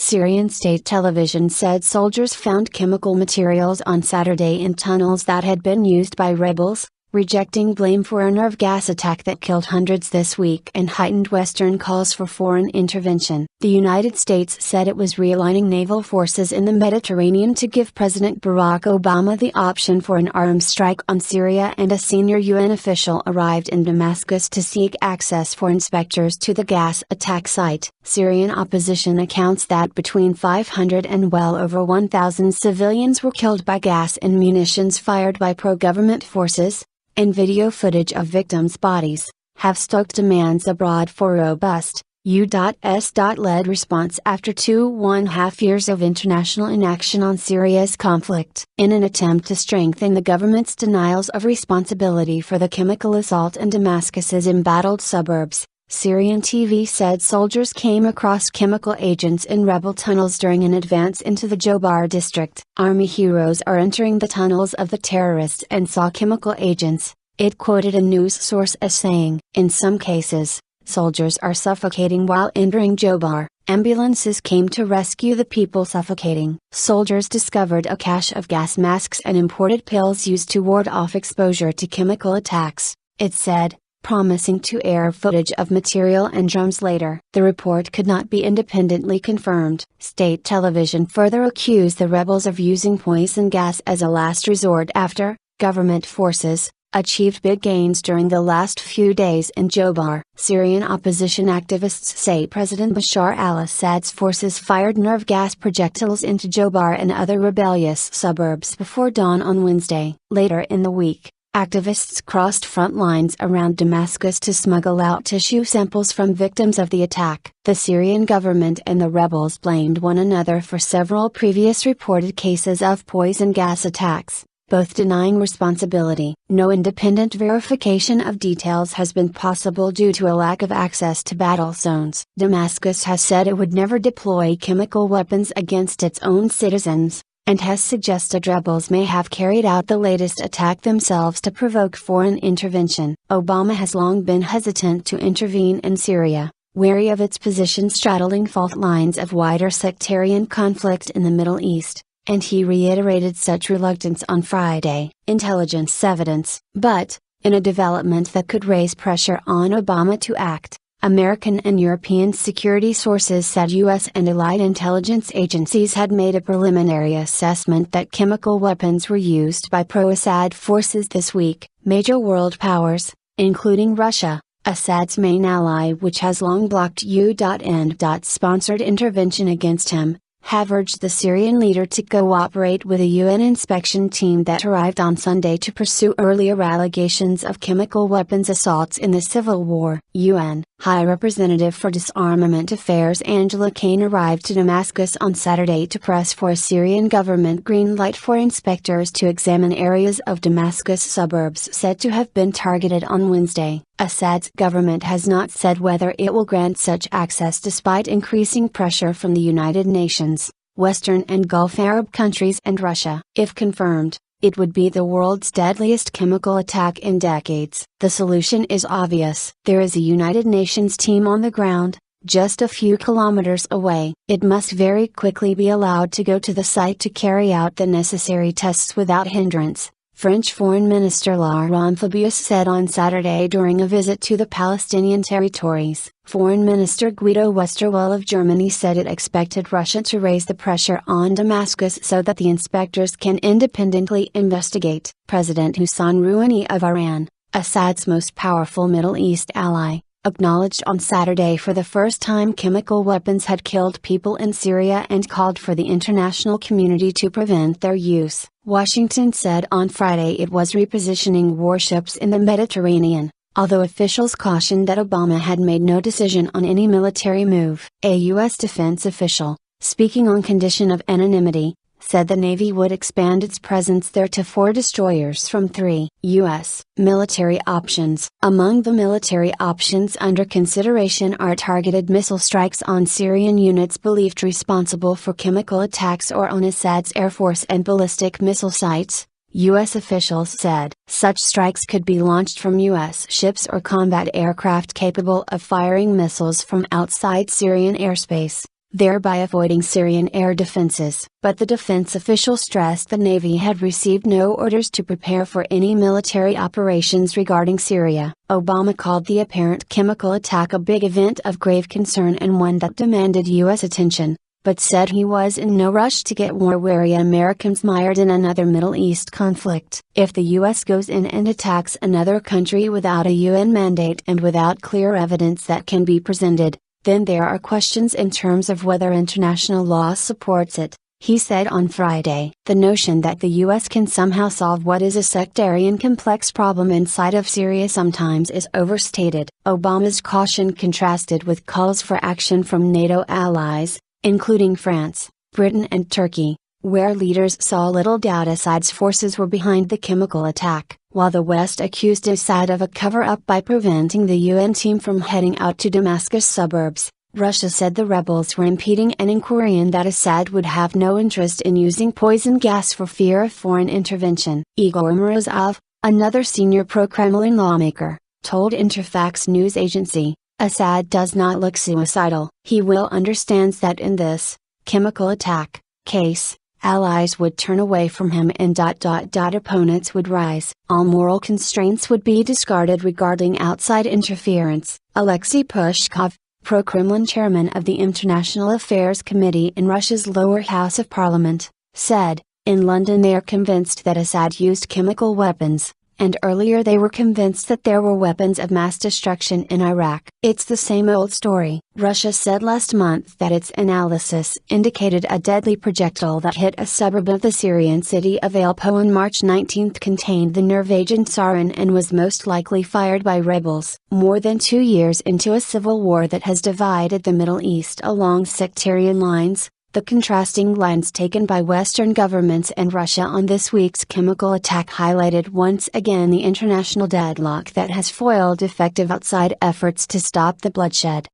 Syrian state television said soldiers found chemical materials on Saturday in tunnels that had been used by rebels, rejecting blame for a nerve gas attack that killed hundreds this week and heightened Western calls for foreign intervention. The United States said it was realigning naval forces in the Mediterranean to give President Barack Obama the option for an arms strike on Syria, and a senior UN official arrived in Damascus to seek access for inspectors to the gas attack site. Syrian opposition accounts that between 500 and well over 1,000 civilians were killed by gas and munitions fired by pro-government forces, and video footage of victims' bodies, have stoked demands abroad for robust, U.S.-led response after 2.5 years of international inaction on Syria's conflict. In an attempt to strengthen the government's denials of responsibility for the chemical assault in Damascus's embattled suburbs, Syrian TV said soldiers came across chemical agents in rebel tunnels during an advance into the Jobar district. Army heroes are entering the tunnels of the terrorists and saw chemical agents, it quoted a news source as saying. In some cases, soldiers are suffocating while entering Jobar. Ambulances came to rescue the people suffocating. Soldiers discovered a cache of gas masks and imported pills used to ward off exposure to chemical attacks, it said, promising to air footage of material and drums later. The report could not be independently confirmed. State television further accused the rebels of using poison gas as a last resort after government forces achieved big gains during the last few days in Jobar. Syrian opposition activists say President Bashar al-Assad's forces fired nerve gas projectiles into Jobar and other rebellious suburbs before dawn on Wednesday. Later in the week, activists crossed front lines around Damascus to smuggle out tissue samples from victims of the attack. The Syrian government and the rebels blamed one another for several previous reported cases of poison gas attacks, both denying responsibility. No independent verification of details has been possible due to a lack of access to battle zones. Damascus has said it would never deploy chemical weapons against its own citizens, and has suggested rebels may have carried out the latest attack themselves to provoke foreign intervention. Obama has long been hesitant to intervene in Syria, wary of its position straddling fault lines of wider sectarian conflict in the Middle East, and he reiterated such reluctance on Friday. Intelligence evidence. But, in a development that could raise pressure on Obama to act, American and European security sources said U.S. and allied intelligence agencies had made a preliminary assessment that chemical weapons were used by pro-Assad forces this week. Major world powers, including Russia, Assad's main ally, which has long blocked U.N.-sponsored intervention against him, have urged the Syrian leader to cooperate with a UN inspection team that arrived on Sunday to pursue earlier allegations of chemical weapons assaults in the civil war. UN High Representative for Disarmament Affairs Angela Kane arrived to Damascus on Saturday to press for a Syrian government green light for inspectors to examine areas of Damascus suburbs said to have been targeted on Wednesday. Assad's government has not said whether it will grant such access despite increasing pressure from the United Nations, Western and Gulf Arab countries and Russia. If confirmed, it would be the world's deadliest chemical attack in decades. The solution is obvious. There is a United Nations team on the ground, just a few kilometers away. It must very quickly be allowed to go to the site to carry out the necessary tests without hindrance, French Foreign Minister Laurent Fabius said on Saturday during a visit to the Palestinian territories. Foreign Minister Guido Westerwelle of Germany said it expected Russia to raise the pressure on Damascus so that the inspectors can independently investigate. President Hassan Rouhani of Iran, Assad's most powerful Middle East ally, acknowledged on Saturday for the first time chemical weapons had killed people in Syria and called for the international community to prevent their use. Washington said on Friday it was repositioning warships in the Mediterranean, although officials cautioned that Obama had made no decision on any military move. A U.S. defense official, speaking on condition of anonymity, said the Navy would expand its presence there to 4 destroyers from 3. U.S. military options. Among the military options under consideration are targeted missile strikes on Syrian units believed responsible for chemical attacks or on Assad's air force and ballistic missile sites, U.S. officials said. Such strikes could be launched from U.S. ships or combat aircraft capable of firing missiles from outside Syrian airspace, thereby avoiding Syrian air defenses. But the defense official stressed the Navy had received no orders to prepare for any military operations regarding Syria. Obama called the apparent chemical attack a big event of grave concern and one that demanded U.S. attention, but said he was in no rush to get war-weary Americans mired in another Middle East conflict. If the U.S. goes in and attacks another country without a UN mandate and without clear evidence that can be presented, then there are questions in terms of whether international law supports it, he said on Friday. The notion that the U.S. can somehow solve what is a sectarian complex problem inside of Syria sometimes is overstated. Obama's caution contrasted with calls for action from NATO allies, including France, Britain and Turkey, where leaders saw little doubt Assad's forces were behind the chemical attack. While the West accused Assad of a cover-up by preventing the UN team from heading out to Damascus suburbs, Russia said the rebels were impeding an inquiry and that Assad would have no interest in using poison gas for fear of foreign intervention. Igor Morozov, another senior pro-Kremlin lawmaker, told Interfax news agency, Assad does not look suicidal. He will understands that in this chemical attack case, allies would turn away from him and opponents would rise. All moral constraints would be discarded regarding outside interference. Alexei Pushkov, pro-Kremlin chairman of the International Affairs Committee in Russia's lower house of parliament, said, in London they are convinced that Assad used chemical weapons, and earlier they were convinced that there were weapons of mass destruction in Iraq. It's the same old story. Russia said last month that its analysis indicated a deadly projectile that hit a suburb of the Syrian city of Aleppo on March 19 contained the nerve agent sarin and was most likely fired by rebels. More than 2 years into a civil war that has divided the Middle East along sectarian lines, the contrasting lines taken by Western governments and Russia on this week's chemical attack highlighted once again the international deadlock that has foiled effective outside efforts to stop the bloodshed.